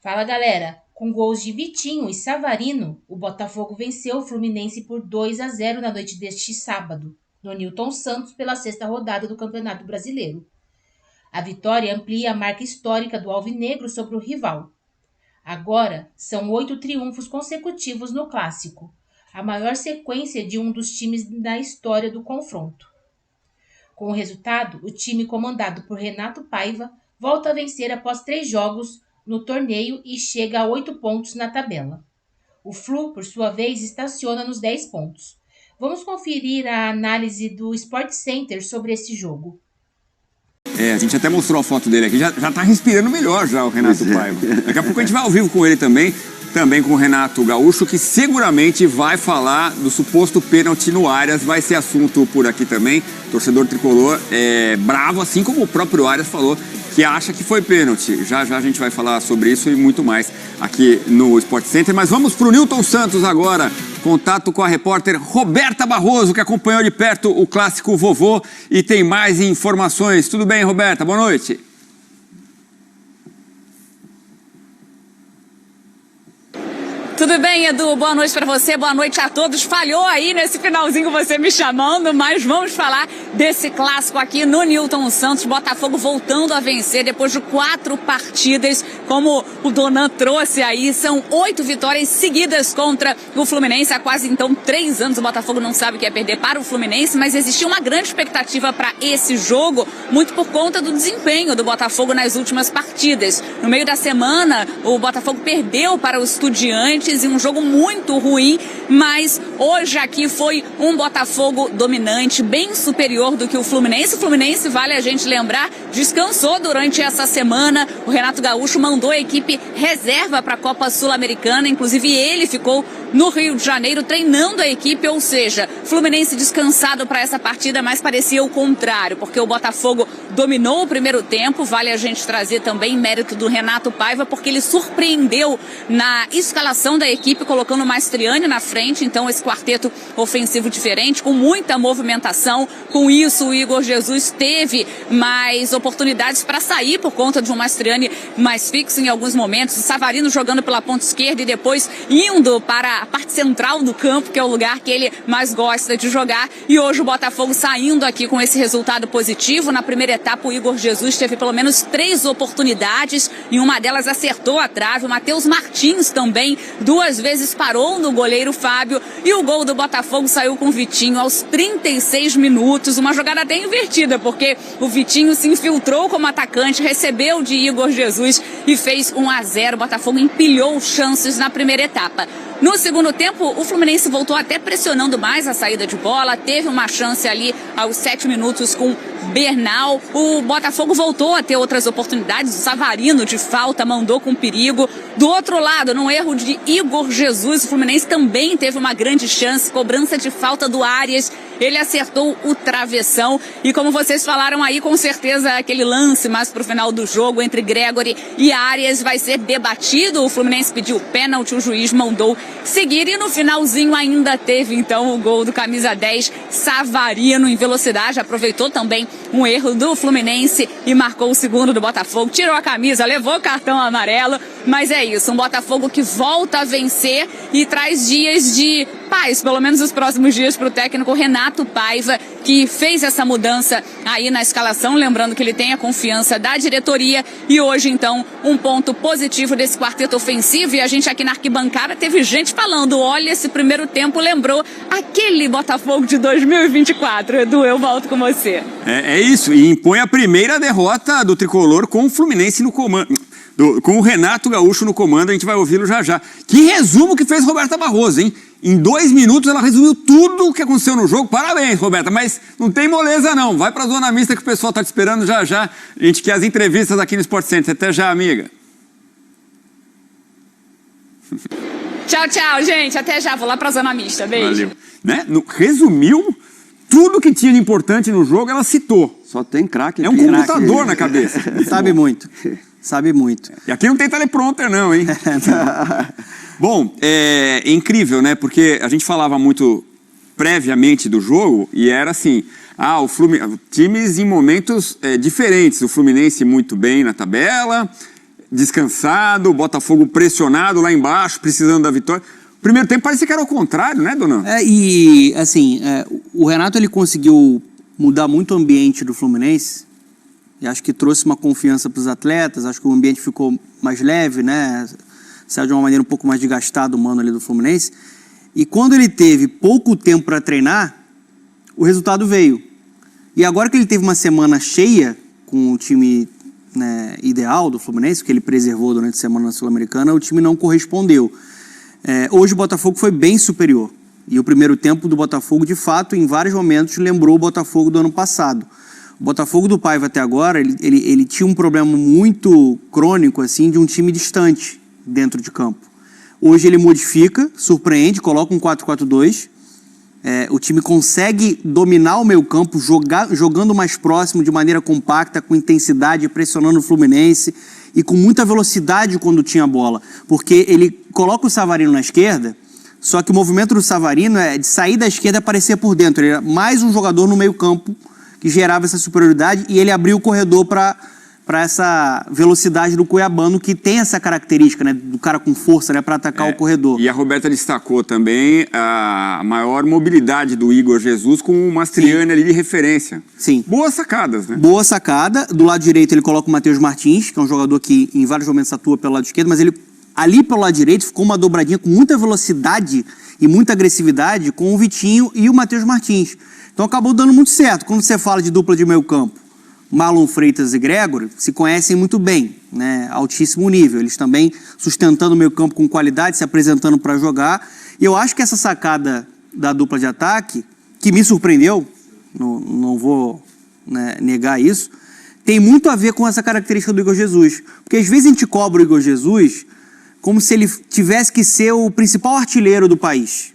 Fala, galera! Com gols de Vitinho e Savarino, o Botafogo venceu o Fluminense por 2-0 na noite deste sábado, no Newton Santos, pela sexta rodada do Campeonato Brasileiro. A vitória amplia a marca histórica do Alvinegro sobre o rival. Agora, são 8 triunfos consecutivos no Clássico, a maior sequência de um dos times da história do confronto. Com o resultado, o time comandado por Renato Paiva volta a vencer após 3 jogos no torneio e chega a 8 pontos na tabela. O Flu, por sua vez, estaciona nos 10 pontos. Vamos conferir a análise do Sport Center sobre esse jogo. A gente até mostrou a foto dele aqui, já tá respirando melhor já o Renato Paiva. Daqui a pouco a gente vai ao vivo com ele também com o Renato Gaúcho, que seguramente vai falar do suposto pênalti no Arias, vai ser assunto por aqui também. O torcedor tricolor é bravo, assim como o próprio Arias falou, que acha que foi pênalti. Já a gente vai falar sobre isso e muito mais aqui no Sport Center. Mas vamos para o Newton Santos agora. Contato com a repórter Roberta Barroso, que acompanhou de perto o clássico Vovô e tem mais informações. Tudo bem, Roberta? Boa noite. Tudo bem, Edu? Boa noite para você, boa noite a todos. Falhou aí nesse finalzinho você me chamando, mas vamos falar desse clássico aqui no Newton Santos. Botafogo voltando a vencer depois de 4 partidas, como o Donan trouxe aí. São 8 vitórias seguidas contra o Fluminense. Há quase, então, 3 anos o Botafogo não sabe o que é perder para o Fluminense, mas existia uma grande expectativa para esse jogo, muito por conta do desempenho do Botafogo nas últimas partidas. No meio da semana, o Botafogo perdeu para o Estudiantes em um jogo muito ruim, mas hoje aqui foi um Botafogo dominante, bem superior do que o Fluminense. O Fluminense, vale a gente lembrar, descansou durante essa semana. O Renato Gaúcho mandou a equipe reserva para a Copa Sul-Americana, inclusive ele ficou no Rio de Janeiro treinando a equipe, ou seja, Fluminense descansado para essa partida, mas parecia o contrário, porque o Botafogo dominou o primeiro tempo. Vale a gente trazer também mérito do Renato Paiva, porque ele surpreendeu na escalação da equipe, colocando o Maestriani na frente, então esse quarteto ofensivo diferente, com muita movimentação. Com isso, o Igor Jesus teve mais oportunidades para sair por conta de um Maestriani mais fixo em alguns momentos, o Savarino jogando pela ponta esquerda e depois indo para a parte central do campo, que é o lugar que ele mais gosta de jogar. E hoje o Botafogo saindo aqui com esse resultado positivo. Na primeira etapa, o Igor Jesus teve pelo menos 3 oportunidades, e uma delas acertou a trave. O Matheus Martins também 2 vezes parou no goleiro Fábio, e o gol do Botafogo saiu com o Vitinho aos 36 minutos, uma jogada até invertida, porque o Vitinho se infiltrou como atacante, recebeu de Igor Jesus e fez 1-0. O Botafogo empilhou chances na primeira etapa. No segundo tempo, o Fluminense voltou até pressionando mais a saída de bola, teve uma chance ali aos 7 minutos com Bernal. O Botafogo voltou a ter outras oportunidades, o Savarino de falta mandou com perigo. Do outro lado, no erro de Igor Jesus, o Fluminense também teve uma grande chance, cobrança de falta do Arias, ele acertou o travessão. E como vocês falaram aí, com certeza aquele lance mais pro final do jogo entre Gregore e Arias vai ser debatido. O Fluminense pediu pênalti, o juiz mandou seguir, e no finalzinho ainda teve então o gol do camisa 10, Savarino, em velocidade, aproveitou também um erro do Fluminense e marcou o segundo do Botafogo, tirou a camisa, levou o cartão amarelo. Mas é isso, um Botafogo que volta a vencer e traz dias de paz, pelo menos os próximos dias, para o técnico Renato Paiva, que fez essa mudança aí na escalação, lembrando que ele tem a confiança da diretoria. E hoje, então, um ponto positivo desse quarteto ofensivo. E a gente aqui na arquibancada teve gente falando, olha, esse primeiro tempo lembrou aquele Botafogo de 2024. Edu, eu volto com você. É isso, e impõe a primeira derrota do tricolor com o Fluminense no comando. Com o Renato Gaúcho no comando, a gente vai ouvi-lo já já. Que resumo que fez Roberta Barroso, hein? Em 2 minutos ela resumiu tudo o que aconteceu no jogo. Parabéns, Roberta, mas não tem moleza não. Vai pra zona mista que o pessoal tá te esperando já já. A gente quer as entrevistas aqui no Sport Center. Até já, amiga. Tchau, tchau, gente. Até já. Vou lá pra zona mista. Beijo. Valeu. Né? Resumiu tudo que tinha de importante no jogo, ela citou. Só tem craque. É um computador na cabeça. Sabe muito. Sabe muito. E aqui não tem teleprompter não, hein? Bom, é incrível, né? Porque a gente falava muito previamente do jogo e era assim, times em momentos diferentes. O Fluminense muito bem na tabela, descansado, o Botafogo pressionado lá embaixo, precisando da vitória. O primeiro tempo parecia que era o contrário, né, Dona? O Renato ele conseguiu mudar muito o ambiente do Fluminense e acho que trouxe uma confiança para os atletas, acho que o ambiente ficou mais leve, né? Saiu de uma maneira um pouco mais desgastada o mano ali do Fluminense. E quando ele teve pouco tempo para treinar, o resultado veio. E agora que ele teve uma semana cheia com o time, né, ideal do Fluminense, que ele preservou durante a semana sul-americana, o time não correspondeu. Hoje o Botafogo foi bem superior. E o primeiro tempo do Botafogo, de fato, em vários momentos, lembrou o Botafogo do ano passado. O Botafogo do Paiva até agora, ele tinha um problema muito crônico, assim, de um time distante dentro de campo. Hoje ele modifica, surpreende, coloca um 4-4-2. O time consegue dominar o meio campo, jogando mais próximo, de maneira compacta, com intensidade, pressionando o Fluminense e com muita velocidade quando tinha a bola. Porque ele coloca o Savarino na esquerda, só que o movimento do Savarino é de sair da esquerda e aparecer por dentro. Ele era mais um jogador no meio campo que gerava essa superioridade e ele abriu o corredor para essa velocidade do cuiabano, que tem essa característica, né, do cara com força, né, para atacar o corredor. E a Roberta destacou também a maior mobilidade do Igor Jesus com o Mastriani ali de referência. Sim. Boas sacadas, né? Boa sacada. Do lado direito ele coloca o Matheus Martins, que é um jogador que em vários momentos atua pelo lado esquerdo, mas ele ali pelo lado direito ficou uma dobradinha com muita velocidade e muita agressividade com o Vitinho e o Matheus Martins. Então acabou dando muito certo. Quando você fala de dupla de meio campo, Marlon Freitas e Gregório se conhecem muito bem, né? Altíssimo nível. Eles também sustentando o meio campo com qualidade, se apresentando para jogar. E eu acho que essa sacada da dupla de ataque, que me surpreendeu, não vou, né, negar isso, tem muito a ver com essa característica do Igor Jesus. Porque às vezes a gente cobra o Igor Jesus como se ele tivesse que ser o principal artilheiro do país.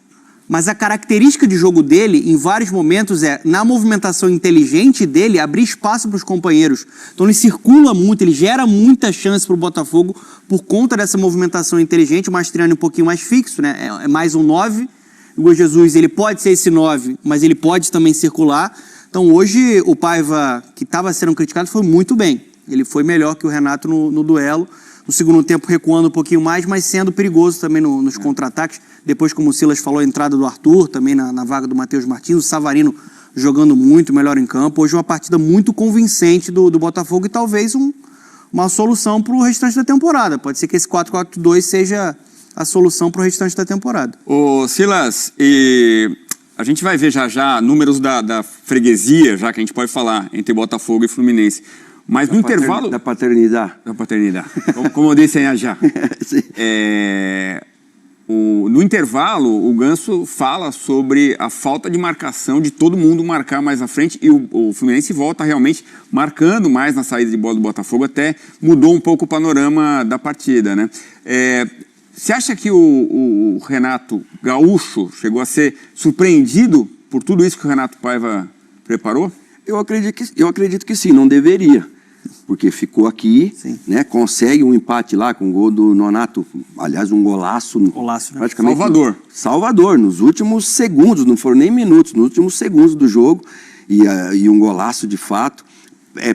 Mas a característica de jogo dele, em vários momentos, na movimentação inteligente dele, abrir espaço para os companheiros. Então ele circula muito, ele gera muita chance para o Botafogo por conta dessa movimentação inteligente. O Mastriani um pouquinho mais fixo, né? É mais um 9. O Igor Jesus, ele pode ser esse 9, mas ele pode também circular. Então hoje o Paiva, que estava sendo criticado, foi muito bem. Ele foi melhor que o Renato no duelo. No segundo tempo recuando um pouquinho mais, mas sendo perigoso também nos contra-ataques. Depois, como o Silas falou, a entrada do Arthur, também na vaga do Matheus Martins, o Savarino jogando muito, melhor em campo. Hoje uma partida muito convincente do Botafogo e talvez uma solução para o restante da temporada. Pode ser que esse 4-4-2 seja a solução para o restante da temporada. Ô Silas, a gente vai ver já números da freguesia, já que a gente pode falar, entre Botafogo e Fluminense. Mas no intervalo... Da paternidade. Da paternidade. Como eu disse aí já. No intervalo, o Ganso fala sobre a falta de marcação, de todo mundo marcar mais à frente, e o Fluminense volta realmente marcando mais na saída de bola do Botafogo, até mudou um pouco o panorama da partida, né? Você acha que o Renato Gaúcho chegou a ser surpreendido por tudo isso que o Renato Paiva preparou? Eu acredito que sim, não deveria. Porque ficou aqui, né, consegue um empate lá com o gol do Nonato, aliás, um golaço, né? Praticamente Salvador, nos últimos segundos, não foram nem minutos, nos últimos segundos do jogo, e um golaço de fato.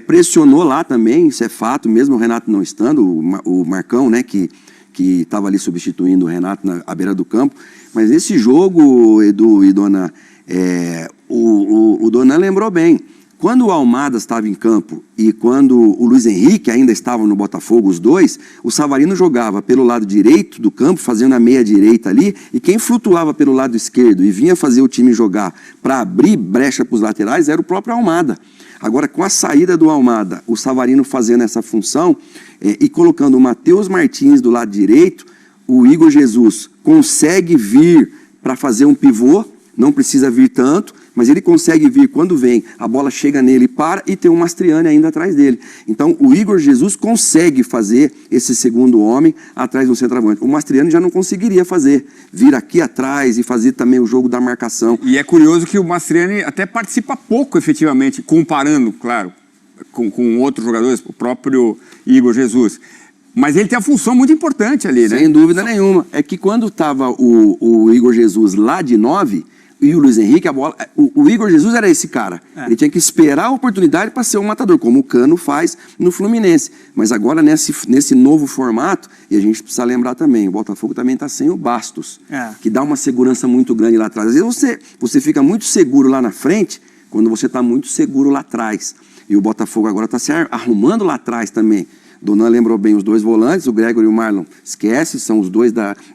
Pressionou lá também, isso é fato, mesmo o Renato não estando, o Marcão, né, que estava ali substituindo o Renato à beira do campo. Mas nesse jogo, Edu e Dona, o Dona lembrou bem. Quando o Almada estava em campo e quando o Luiz Henrique ainda estava no Botafogo, os dois, o Savarino jogava pelo lado direito do campo, fazendo a meia direita ali, e quem flutuava pelo lado esquerdo e vinha fazer o time jogar para abrir brecha para os laterais era o próprio Almada. Agora, com a saída do Almada, o Savarino fazendo essa função e colocando o Matheus Martins do lado direito, o Igor Jesus consegue vir para fazer um pivô, não precisa vir tanto, mas ele consegue vir quando vem, a bola chega nele, para, e tem o Mastriani ainda atrás dele. Então o Igor Jesus consegue fazer esse segundo homem atrás do centroavante. O Mastriani já não conseguiria fazer, vir aqui atrás e fazer também o jogo da marcação. E é curioso que o Mastriani até participa pouco efetivamente, comparando, claro, com outros jogadores, o próprio Igor Jesus. Mas ele tem a função muito importante ali, né? Sem dúvida nenhuma. É que quando estava o Igor Jesus lá de 9... e o Luiz Henrique, a bola... O Igor Jesus era esse cara. Ele tinha que esperar a oportunidade para ser um matador, como o Cano faz no Fluminense. Mas agora, nesse novo formato, e a gente precisa lembrar também, o Botafogo também está sem o Bastos, que dá uma segurança muito grande lá atrás. Às vezes você fica muito seguro lá na frente, quando você está muito seguro lá atrás. E o Botafogo agora está se arrumando lá atrás também. Donan lembrou bem os dois volantes, o Gregor e o Marlon. Esquece, são os dois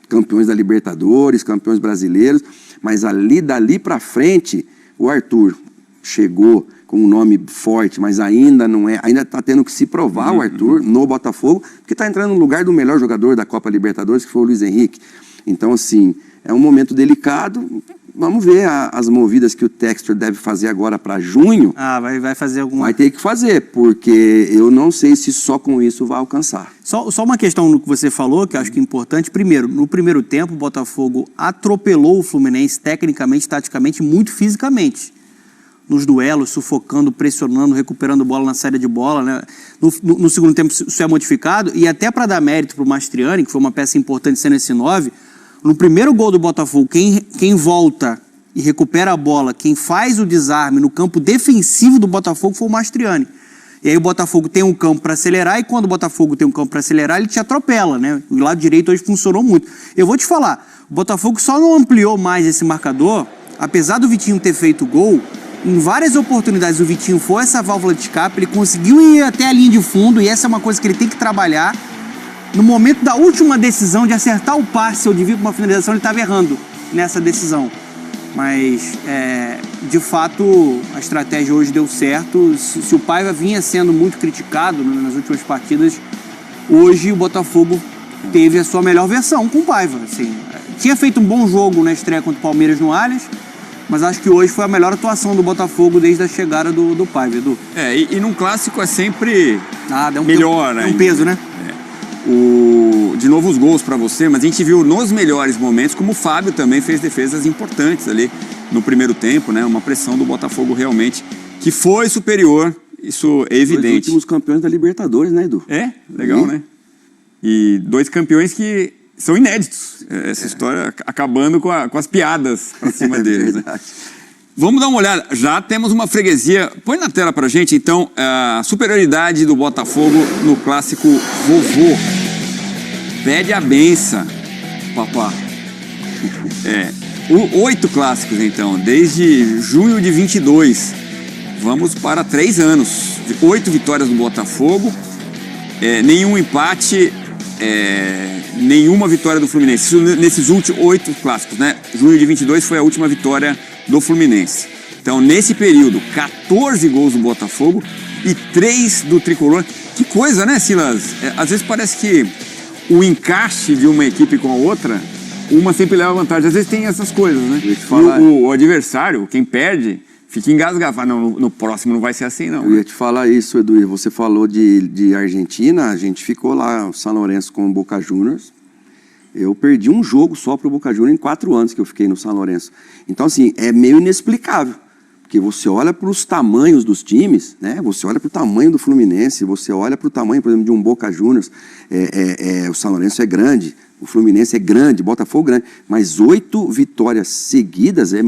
campeões da Libertadores, campeões brasileiros. Mas dali para frente, o Arthur chegou com um nome forte, mas ainda não é. Ainda está tendo que se provar o Arthur no Botafogo, porque está entrando no lugar do melhor jogador da Copa Libertadores, que foi o Luiz Henrique. Então, assim, é um momento delicado. Vamos ver as movidas que o Textor deve fazer agora para junho. Vai fazer alguma... Vai ter que fazer, porque eu não sei se só com isso vai alcançar. Só uma questão no que você falou, que eu acho que é importante. Primeiro, no primeiro tempo, o Botafogo atropelou o Fluminense tecnicamente, taticamente, muito fisicamente. Nos duelos, sufocando, pressionando, recuperando bola na saída de bola, né? No segundo tempo, isso é modificado. E até para dar mérito para o Mastriani, que foi uma peça importante sendo esse 9... No primeiro gol do Botafogo, quem volta e recupera a bola, quem faz o desarme no campo defensivo do Botafogo foi o Mastriani. E aí o Botafogo tem um campo para acelerar, e quando o Botafogo tem um campo para acelerar, ele te atropela, né? O lado direito hoje funcionou muito. Eu vou te falar, o Botafogo só não ampliou mais esse marcador, apesar do Vitinho ter feito gol, em várias oportunidades o Vitinho foi essa válvula de escape, ele conseguiu ir até a linha de fundo, e essa é uma coisa que ele tem que trabalhar. No momento da última decisão de acertar o passe ou de vir para uma finalização, ele estava errando nessa decisão. Mas, de fato, a estratégia hoje deu certo. Se o Paiva vinha sendo muito criticado nas últimas partidas, hoje o Botafogo teve a sua melhor versão com o Paiva. Assim, tinha feito um bom jogo na estreia contra o Palmeiras no Allianz, mas acho que hoje foi a melhor atuação do Botafogo desde a chegada do Paiva, Edu. E num clássico é sempre deu melhor, né? É um peso, né? De novo os gols para você, mas a gente viu nos melhores momentos como o Fábio também fez defesas importantes ali no primeiro tempo, né? Uma pressão do Botafogo realmente que foi superior, isso é evidente. Os últimos campeões da Libertadores, né, Edu? Legal, né? E dois campeões que são inéditos. Essa história acabando com as piadas pra cima deles, né? Vamos dar uma olhada, já temos uma freguesia. Põe na tela pra gente, então, a superioridade do Botafogo no clássico vovô. Pede a benção, papá. 8 clássicos, então, desde junho de 22. Vamos para 3 anos. 8 vitórias do Botafogo, nenhum empate, nenhuma vitória do Fluminense. Isso nesses últimos 8 clássicos, né? Junho de 22 foi a última vitória do Fluminense. Então, nesse período, 14 gols do Botafogo e 3 do Tricolor. Que coisa, né, Silas? Às vezes parece que o encaixe de uma equipe com a outra, uma sempre leva vantagem. Às vezes tem essas coisas, né? O adversário, quem perde, fica engasgado. Não, no próximo não vai ser assim, não. Eu ia te falar isso, Edu. Você falou de Argentina, a gente ficou lá, o São Lourenço com o Boca Juniors. Eu perdi um jogo só para o Boca Juniors em 4 anos que eu fiquei no São Lourenço. Então, assim, é meio inexplicável. Porque você olha para os tamanhos dos times, né? Você olha para o tamanho do Fluminense, você olha para o tamanho, por exemplo, de um Boca Juniors. O São Lourenço é grande, o Fluminense é grande, o Botafogo é grande. Mas 8 vitórias seguidas é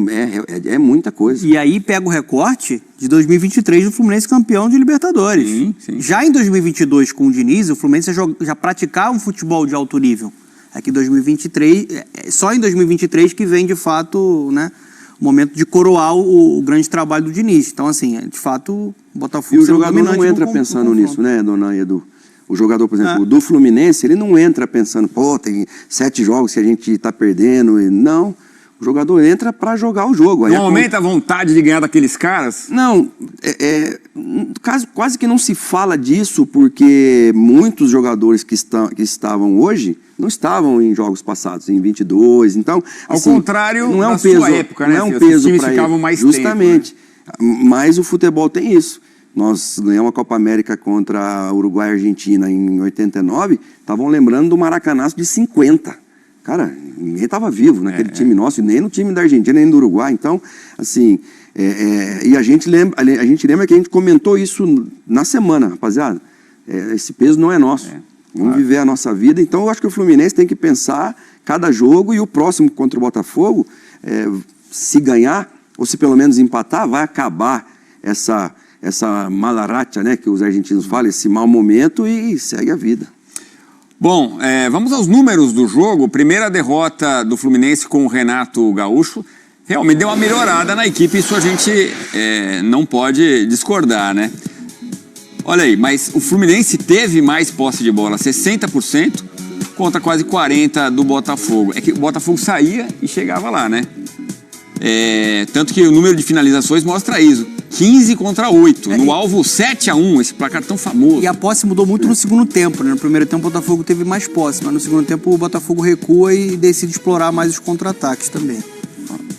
muita coisa. E aí pega o recorte de 2023 do Fluminense campeão de Libertadores. Sim. Já em 2022, com o Diniz, o Fluminense já praticava um futebol de alto nível. Aqui em 2023, só em 2023 que vem, de fato, né, o momento de coroar o grande trabalho do Diniz. Então, assim, de fato, o Botafogo... E o jogador não entra pensando nisso, né, Dona e Edu? O jogador, por exemplo, do Fluminense, ele não entra pensando, tem 7 jogos que a gente está perdendo. Não, o jogador entra para jogar o jogo. Não aumenta a vontade de ganhar daqueles caras? Não, quase que não se fala disso, porque muitos jogadores que estavam hoje não estavam em jogos passados, em 22. Então, ao contrário, não é um peso, sua época, né? Não é um peso para ficavam mais justamente. Tempo, né? Mas o futebol tem isso. Nós ganhamos a Copa América contra Uruguai e Argentina em 89, estavam lembrando do Maracanaço de 50. Cara, ninguém estava vivo naquele time nosso, nem no time da Argentina, nem do Uruguai. Então, assim, e a gente lembra que a gente comentou isso na semana, rapaziada. Esse peso não é nosso. Vamos viver a nossa vida. Então, eu acho que o Fluminense tem que pensar cada jogo, e o próximo contra o Botafogo se ganhar, ou se pelo menos empatar, vai acabar essa malaracha, né, que os argentinos falam, esse mau momento, e segue a vida. Bom, vamos aos números do jogo. Primeira derrota do Fluminense com o Renato Gaúcho. Realmente deu uma melhorada na equipe, isso a gente não pode discordar, né? Olha aí, mas o Fluminense teve mais posse de bola, 60%, contra quase 40% do Botafogo. É que o Botafogo saía e chegava lá, né? Tanto que o número de finalizações mostra isso. 15 contra 8. No alvo 7-1, esse placar tão famoso. E a posse mudou muito no segundo tempo, né? No primeiro tempo o Botafogo teve mais posse, mas no segundo tempo o Botafogo recua e decide explorar mais os contra-ataques também.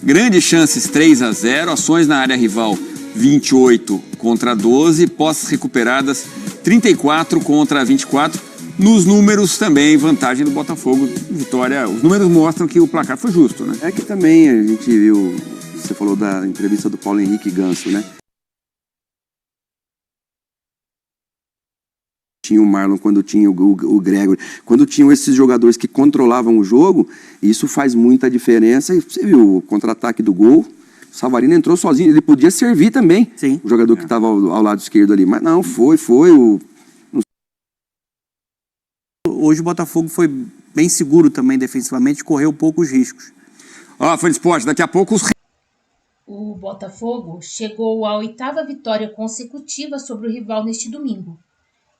Grandes chances 3-0, ações na área rival 28 contra 12, posses recuperadas 34 contra 24. Nos números também, vantagem do Botafogo, vitória. Os números mostram que o placar foi justo, né? É que também a gente viu, você falou da entrevista do Paulo Henrique Ganso, né? Tinha o Marlon, quando tinha o Gregory, quando tinham esses jogadores que controlavam o jogo, isso faz muita diferença. E você viu o contra-ataque do gol, o Savarino entrou sozinho, ele podia servir também. Sim. O jogador que estava ao lado esquerdo ali, mas não, foi Hoje o Botafogo foi bem seguro também defensivamente, correu poucos riscos. Foi de esporte, daqui a pouco os... O Botafogo chegou à 8ª vitória consecutiva sobre o rival neste domingo.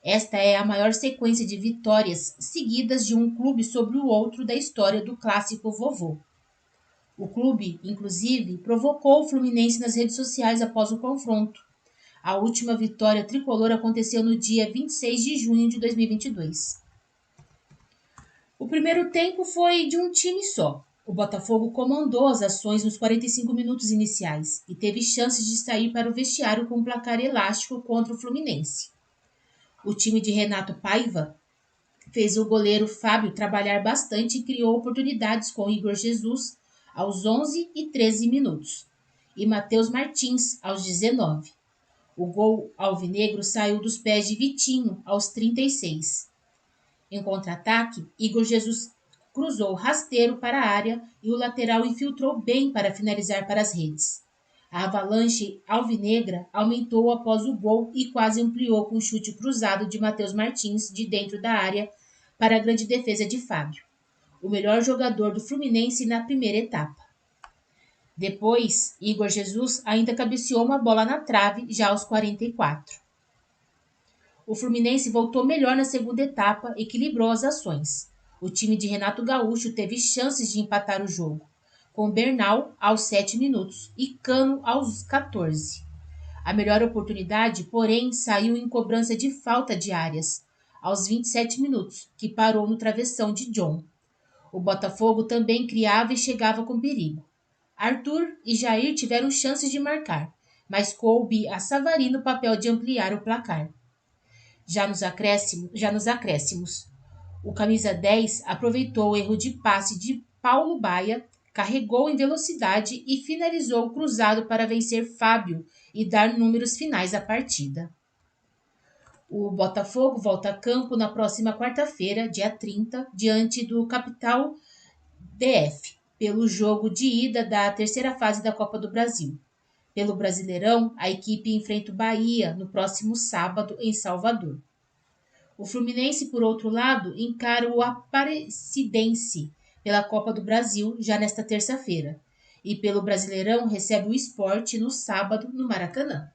Esta é a maior sequência de vitórias seguidas de um clube sobre o outro da história do clássico vovô. O clube, inclusive, provocou o Fluminense nas redes sociais após o confronto. A última vitória tricolor aconteceu no dia 26 de junho de 2022. O primeiro tempo foi de um time só. O Botafogo comandou as ações nos 45 minutos iniciais e teve chances de sair para o vestiário com um placar elástico contra o Fluminense. O time de Renato Paiva fez o goleiro Fábio trabalhar bastante e criou oportunidades com Igor Jesus aos 11 e 13 minutos e Matheus Martins aos 19. O gol alvinegro saiu dos pés de Vitinho aos 36. Em contra-ataque, Igor Jesus cruzou rasteiro para a área e o lateral infiltrou bem para finalizar para as redes. A avalanche alvinegra aumentou após o gol e quase ampliou com um chute cruzado de Matheus Martins de dentro da área para a grande defesa de Fábio, o melhor jogador do Fluminense na primeira etapa. Depois, Igor Jesus ainda cabeceou uma bola na trave já aos 44. O Fluminense voltou melhor na segunda etapa e equilibrou as ações. O time de Renato Gaúcho teve chances de empatar o jogo, com Bernal aos 7 minutos e Cano aos 14. A melhor oportunidade, porém, saiu em cobrança de falta de Arias, aos 27 minutos, que parou no travessão de John. O Botafogo também criava e chegava com perigo. Arthur e Jair tiveram chances de marcar, mas coube a Savarino o papel de ampliar o placar. Já nos acréscimos, o camisa 10 aproveitou o erro de passe de Paulo Baia, carregou em velocidade e finalizou o cruzado para vencer Fábio e dar números finais à partida. O Botafogo volta a campo na próxima quarta-feira, dia 30, diante do Capital DF, pelo jogo de ida da terceira fase da Copa do Brasil. Pelo Brasileirão, a equipe enfrenta o Bahia no próximo sábado em Salvador. O Fluminense, por outro lado, encara o Aparecidense pela Copa do Brasil já nesta terça-feira. E pelo Brasileirão recebe o Sport no sábado no Maracanã.